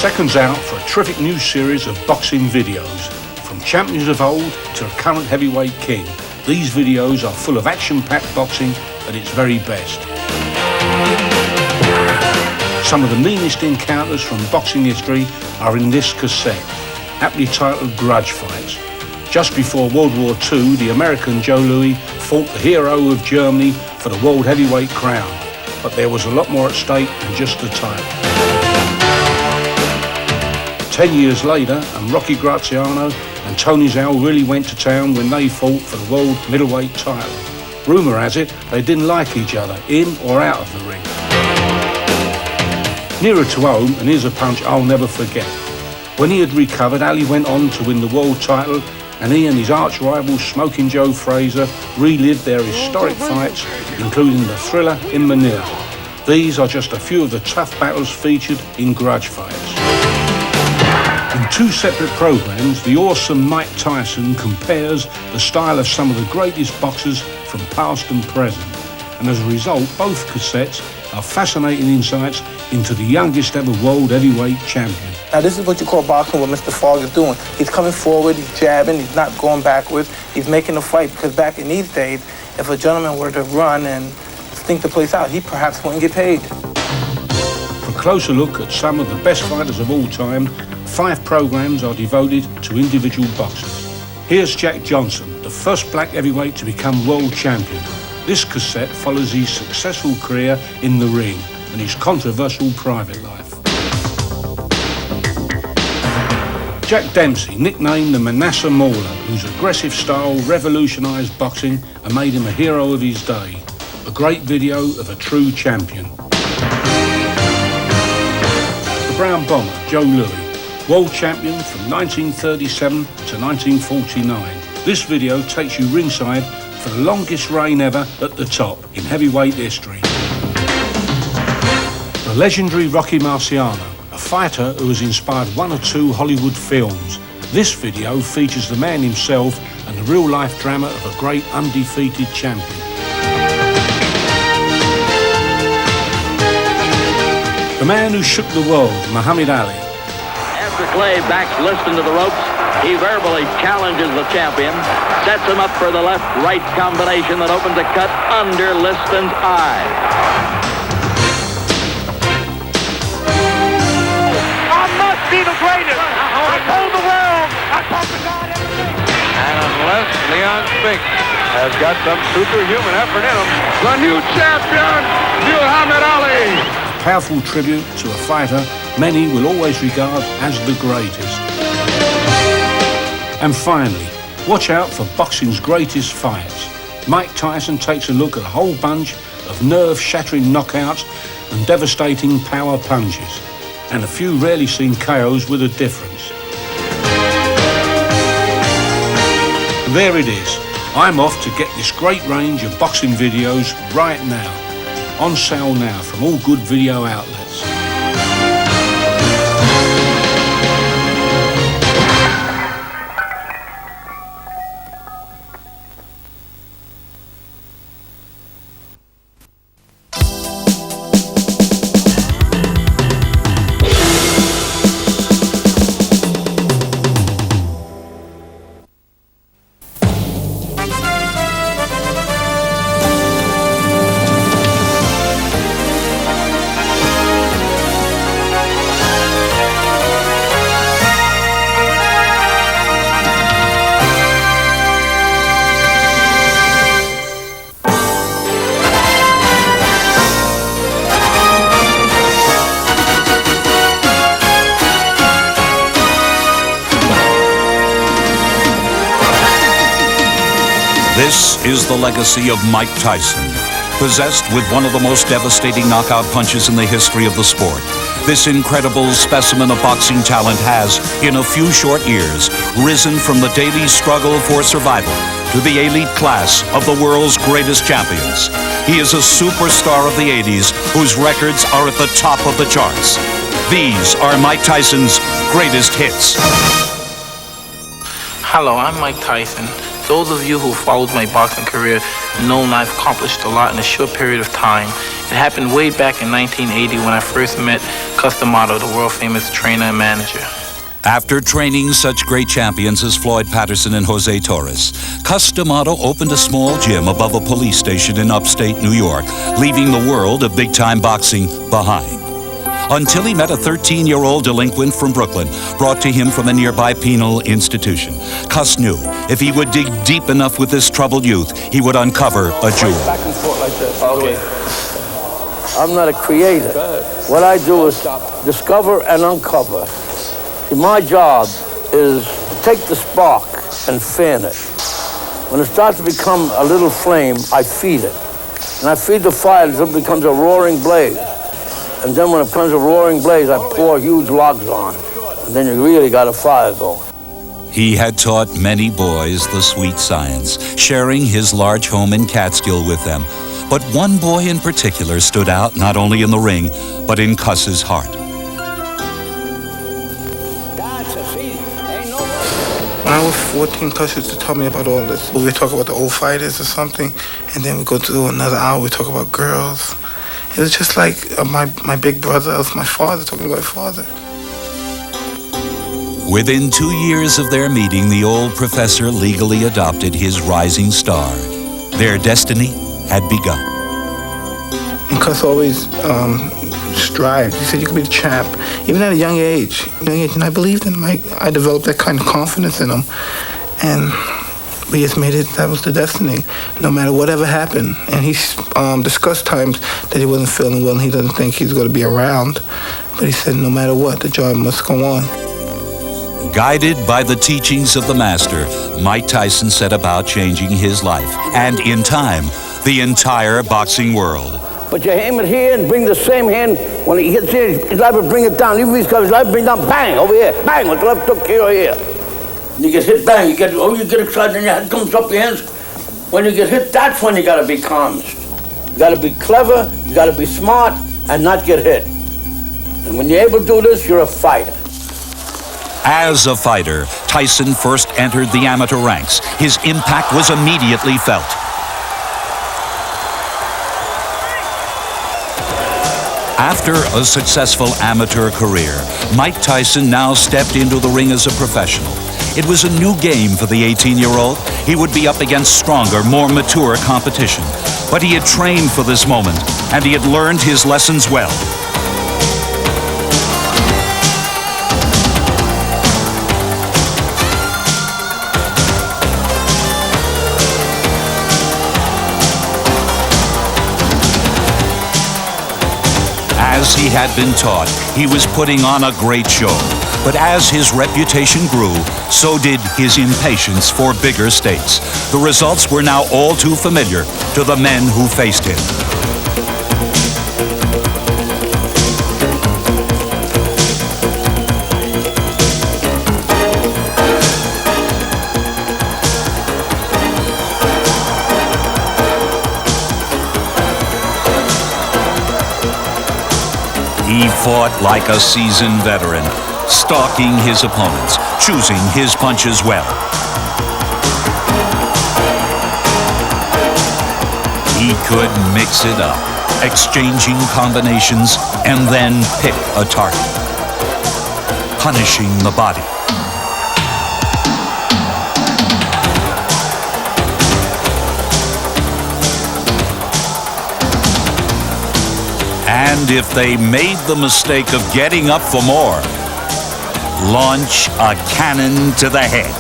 Second's out for a terrific new series of boxing videos. From champions of old to a current heavyweight king, these videos are full of action-packed boxing at its very best. Some of the meanest encounters from boxing history are in this cassette, aptly titled Grudge Fights. Just before World War II, the American Joe Louis fought the hero of Germany for the world heavyweight crown, but there was a lot more at stake than just the title. 10 years later, and Rocky Graziano and Tony Zhao really went to town when they fought for the world middleweight title. Rumour has it they didn't like each other, in or out of the ring. Nearer to home, and here's a punch I'll never forget. When he had recovered, Ali went on to win the world title, and he and his arch-rival Smoking Joe Frazier relived their historic fights, including the thriller in Manila. These are just a few of the tough battles featured in Grudge Fights. In two separate programs, the awesome Mike Tyson compares the style of some of the greatest boxers from past and present. And as a result, both cassettes are fascinating insights into the youngest ever world heavyweight champion. Now this is what you call boxing, what Mr. Fogg is doing. He's coming forward, he's jabbing, he's not going backwards, he's making a fight, because back in these days, if a gentleman were to run and stink the place out, he perhaps wouldn't get paid. For a closer look at some of the best fighters of all time, 5 programs are devoted to individual boxers. Here's Jack Johnson, the first black heavyweight to become world champion. This cassette follows his successful career in the ring and his controversial private life. Jack Dempsey, nicknamed the Manasseh Mauler, whose aggressive style revolutionised boxing and made him a hero of his day. A great video of a true champion. The Brown Bomber, Joe Louis, world champion from 1937 to 1949. This video takes you ringside for the longest reign ever at the top in heavyweight history. The legendary Rocky Marciano, a fighter who has inspired 1 or 2 Hollywood films. This video features the man himself and the real-life drama of a great undefeated champion. The man who shook the world, Muhammad Ali. After Clay backs Liston to the ropes, he verbally challenges the champion, sets him up for the left-right combination that opens a cut under Liston's eye. I must be the greatest. I told the world. I told the God everything. And unless Leon Spinks has got some superhuman effort in him, the new champion, Muhammad Ali. Powerful tribute to a fighter many will always regard as the greatest. And finally, watch out for boxing's greatest fights. Mike Tyson takes a look at a whole bunch of nerve-shattering knockouts and devastating power punches, and a few rarely seen KOs with a difference. There it is. I'm off to get this great range of boxing videos right now. On sale now from all good video outlets. This is the legacy of Mike Tyson, possessed with one of the most devastating knockout punches in the history of the sport. This incredible specimen of boxing talent has, in a few short years, risen from the daily struggle for survival to the elite class of the world's greatest champions. He is a superstar of the 80s whose records are at the top of the charts. These are Mike Tyson's greatest hits. Hello, I'm Mike Tyson. Those of you who followed my boxing career know I've accomplished a lot in a short period of time. It happened way back in 1980 when I first met Customato, the world-famous trainer and manager. After training such great champions as Floyd Patterson and Jose Torres, Customato opened a small gym above a police station in upstate New York, leaving the world of big-time boxing behind. Until he met a 13-year-old delinquent from Brooklyn, brought to him from a nearby penal institution. Cus knew if he would dig deep enough with this troubled youth, he would uncover a jewel. Back and forth like this. Okay. I'm not a creator. What I do is discover and uncover. See, my job is to take the spark and fan it. When it starts to become a little flame, I feed it. And I feed the fire until it becomes a roaring blaze. And then when it becomes a roaring blaze, I pour huge logs on. And then you really got a fire going. He had taught many boys the sweet science, sharing his large home in Catskill with them. But one boy in particular stood out not only in the ring, but in Cus's heart. When I was 14, Cus used to tell me about all this. We would talk about the old fighters or something, and then we go to another hour, we talk about girls. It was just like my big brother, it was my father talking about my father. Within 2 years of their meeting, the old professor legally adopted his rising star. Their destiny had begun. And Cus always strived. He said, you could be the champ, even at a young age. And I believed in him. I developed that kind of confidence in him. And we just made it, that was the destiny, no matter whatever happened. And he discussed times that he wasn't feeling well and he doesn't think he's going to be around. But he said, no matter what, the job must go on. Guided by the teachings of the master, Mike Tyson set about changing his life, and in time, the entire boxing world. But you aim it here and bring the same hand. When he hits here, his life will bring it down. Even if his life bring down, bang, over here. Bang, with the left hook here or here. And you get hit, bang, you get excited and your head comes up your hands. When you get hit, that's when you got to be calm. You got to be clever, you got to be smart, and not get hit. And when you're able to do this, you're a fighter. As a fighter, Tyson first entered the amateur ranks. His impact was immediately felt. After a successful amateur career, Mike Tyson now stepped into the ring as a professional. It was a new game for the 18-year-old. He would be up against stronger, more mature competition. But he had trained for this moment, and he had learned his lessons well. As he had been taught, he was putting on a great show. But as his reputation grew, so did his impatience for bigger stakes. The results were now all too familiar to the men who faced him. He fought like a seasoned veteran, stalking his opponents, choosing his punches well. He could mix it up, exchanging combinations, and then pick a target, punishing the body. And if they made the mistake of getting up for more, launch a cannon to the head.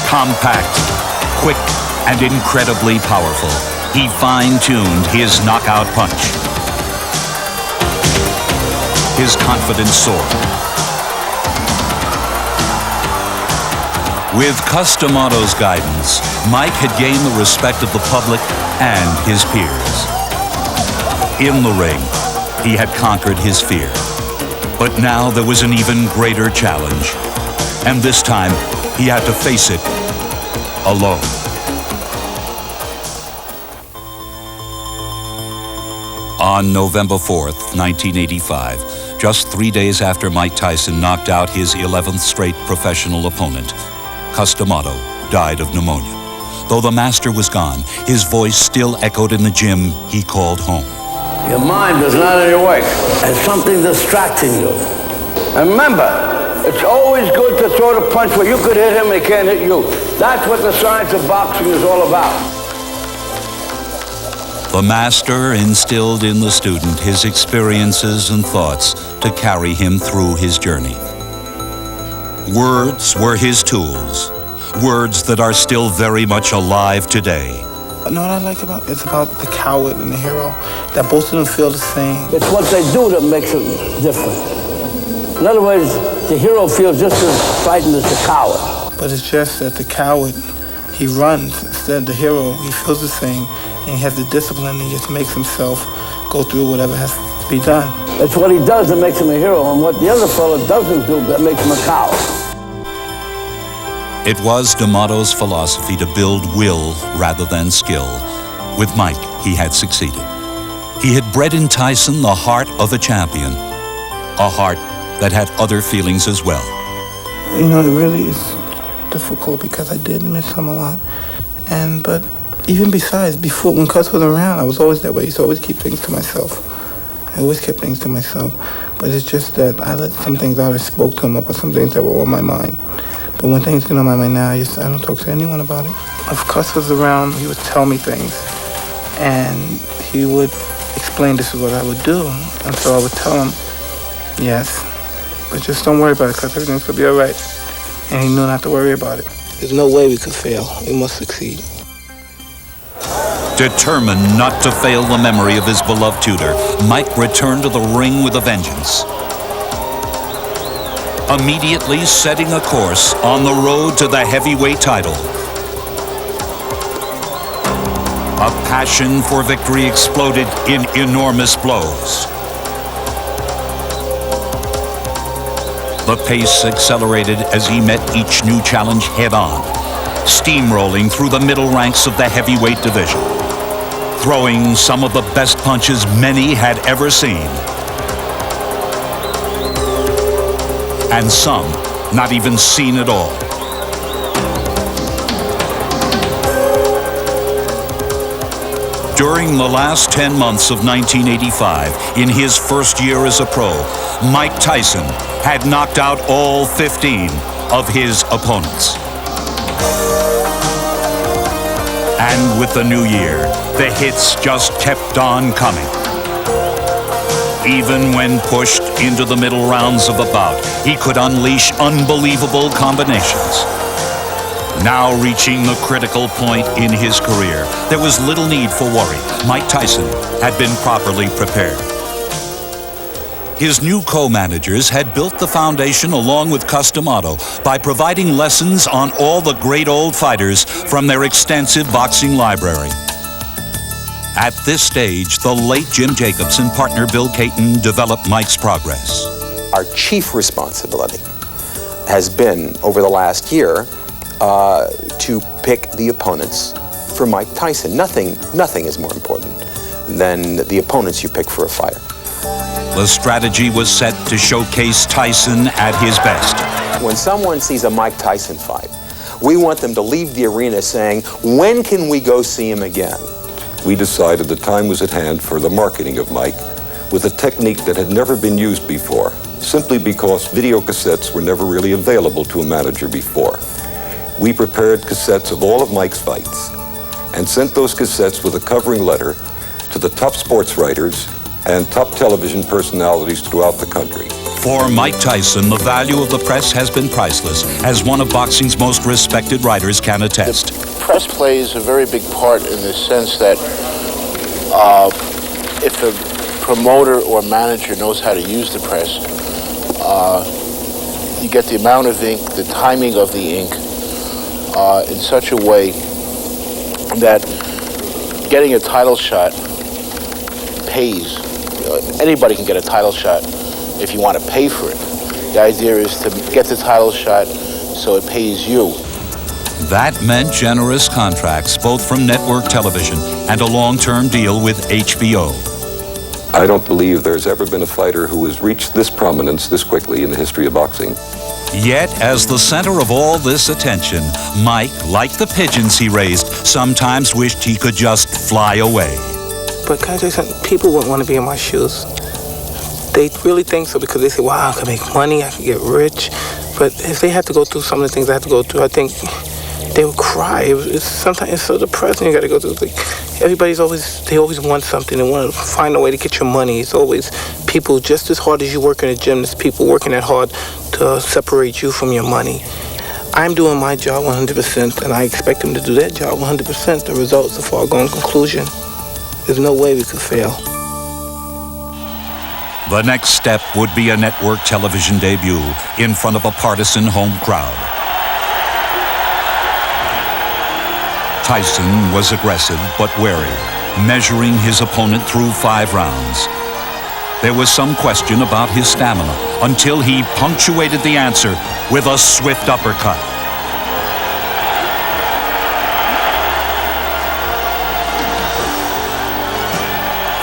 Compact, quick, and incredibly powerful, he fine-tuned his knockout punch. His confidence soared. With Customato's guidance, Mike had gained the respect of the public and his peers. In the ring, he had conquered his fear. But now there was an even greater challenge. And this time, he had to face it alone. On November 4th, 1985, just 3 days after Mike Tyson knocked out his 11th straight professional opponent, Cus D'Amato died of pneumonia. Though the master was gone, his voice still echoed in the gym he called home. Your mind is not in your way. There's something distracting you. And remember, it's always good to throw the punch where you could hit him, he can't hit you. That's what the science of boxing is all about. The master instilled in the student his experiences and thoughts to carry him through his journey. Words were his tools, words that are still very much alive today. You know what I like about it's about the coward and the hero, that both of them feel the same. It's what they do that makes it different. In other words, the hero feels just as frightened as the coward. But it's just that the coward, he runs. Instead of the hero, he feels the same, and he has the discipline, and he just makes himself go through whatever has to be done. That's what he does that makes him a hero, and what the other fellow doesn't do that makes him a coward. It was D'Amato's philosophy to build will rather than skill. With Mike, he had succeeded. He had bred in Tyson the heart of a champion, a heart that had other feelings as well. You know, it really is difficult because I did miss him a lot. But even besides, before, when Cus was around, I was always that way. I used to always keep things to myself. I always kept things to myself. But it's just that I let some things out. I spoke to him about some things that were on my mind. But when things get on my mind now, I don't talk to anyone about it. If Cus was around, he would tell me things. And he would explain this is what I would do. And so I would tell him, yes, but just don't worry about it, Cus, everything's going to be all right. And he knew not to worry about it. There's no way we could fail. We must succeed. Determined not to fail the memory of his beloved tutor, Mike returned to the ring with a vengeance. Immediately setting a course on the road to the heavyweight title. A passion for victory exploded in enormous blows. The pace accelerated as he met each new challenge head-on, steamrolling through the middle ranks of the heavyweight division, throwing some of the best punches many had ever seen. And some not even seen at all. During the last 10 months of 1985, in his first year as a pro, Mike Tyson had knocked out all 15 of his opponents. And with the new year, the hits just kept on coming. Even when pushed into the middle rounds of a bout, he could unleash unbelievable combinations. Now reaching the critical point in his career, there was little need for worry. Mike Tyson had been properly prepared. His new co-managers had built the foundation along with Cus D'Amato by providing lessons on all the great old fighters from their extensive boxing library. At this stage, the late Jim Jacobs and partner Bill Caton developed Mike's progress. Our chief responsibility has been, over the last year, to pick the opponents for Mike Tyson. Nothing is more important than the opponents you pick for a fighter. The strategy was set to showcase Tyson at his best. When someone sees a Mike Tyson fight, we want them to leave the arena saying, when can we go see him again? We decided the time was at hand for the marketing of Mike with a technique that had never been used before, simply because video cassettes were never really available to a manager before. We prepared cassettes of all of Mike's fights and sent those cassettes with a covering letter to the top sports writers and top television personalities throughout the country. For Mike Tyson, the value of the press has been priceless, as one of boxing's most respected writers can attest. The press plays a very big part in the sense that if a promoter or manager knows how to use the press, you get the amount of ink, the timing of the ink, in such a way that getting a title shot pays. Anybody can get a title shot if you want to pay for it. The idea is to get the title shot so it pays you. That meant generous contracts, both from network television and a long-term deal with HBO. I don't believe there's ever been a fighter who has reached this prominence this quickly in the history of boxing. Yet, as the center of all this attention, Mike, like the pigeons he raised, sometimes wished he could just fly away. But can I tell you something? People wouldn't want to be in my shoes. They really think so because they say, wow, I can make money, I can get rich. But if they had to go through some of the things I had to go through, I think they would cry. Sometimes it's so depressing. You got to go through. Like, they always want something. They want to find a way to get your money. It's always people just as hard as you work in a gym. There's people working that hard to separate you from your money. I'm doing my job 100%, and I expect them to do their job 100%. The results are foregone conclusion. There's no way we could fail. The next step would be a network television debut in front of a partisan home crowd. Tyson was aggressive but wary, measuring his opponent through 5 rounds. There was some question about his stamina until he punctuated the answer with a swift uppercut.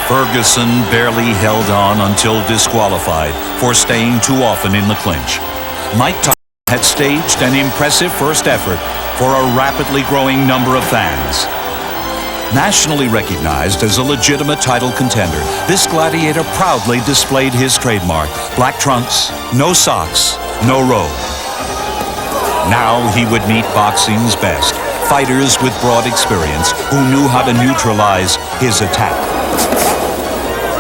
Ferguson barely held on until disqualified for staying too often in the clinch. Mike Tyson had staged an impressive first effort for a rapidly growing number of fans. Nationally recognized as a legitimate title contender, this gladiator proudly displayed his trademark: black trunks, no socks, no robe. Now he would meet boxing's best, fighters with broad experience who knew how to neutralize his attack.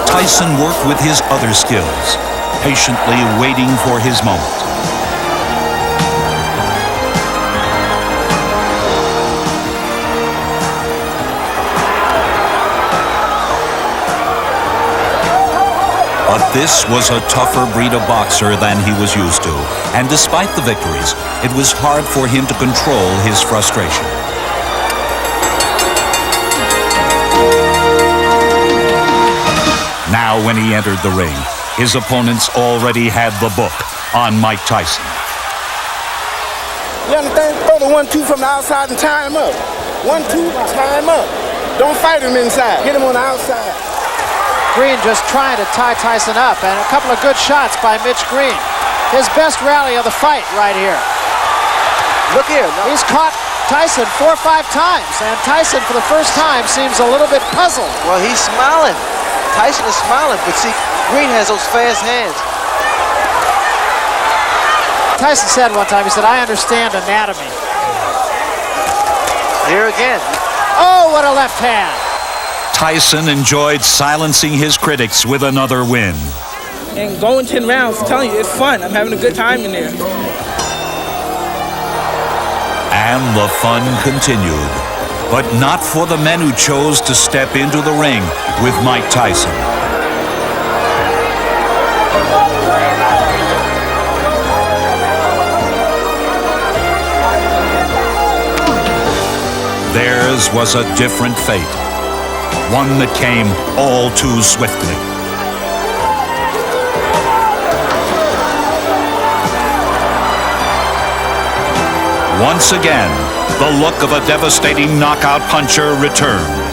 Tyson worked with his other skills, patiently waiting for his moment. But this was a tougher breed of boxer than he was used to, and despite the victories, it was hard for him to control his frustration. Now, when he entered the ring, his opponents already had the book on Mike Tyson. You understand? Throw the 1-2 from the outside and tie him up. 1-2, tie him up. Don't fight him inside. Get him on the outside. Green just trying to tie Tyson up, and a couple of good shots by Mitch Green. His best rally of the fight right here. Look here. No. He's caught Tyson 4 or 5 times, and Tyson for the first time seems a little bit puzzled. Well, he's smiling. Tyson is smiling, but see, Green has those fast hands. Tyson said one time, he said, I understand anatomy. Here again. Oh, what a left hand. Tyson enjoyed silencing his critics with another win. And going 10 rounds, I'm telling you, it's fun. I'm having a good time in there. And the fun continued, but not for the men who chose to step into the ring with Mike Tyson. Theirs was a different fate, one that came all too swiftly. Once again, the look of a devastating knockout puncher returned.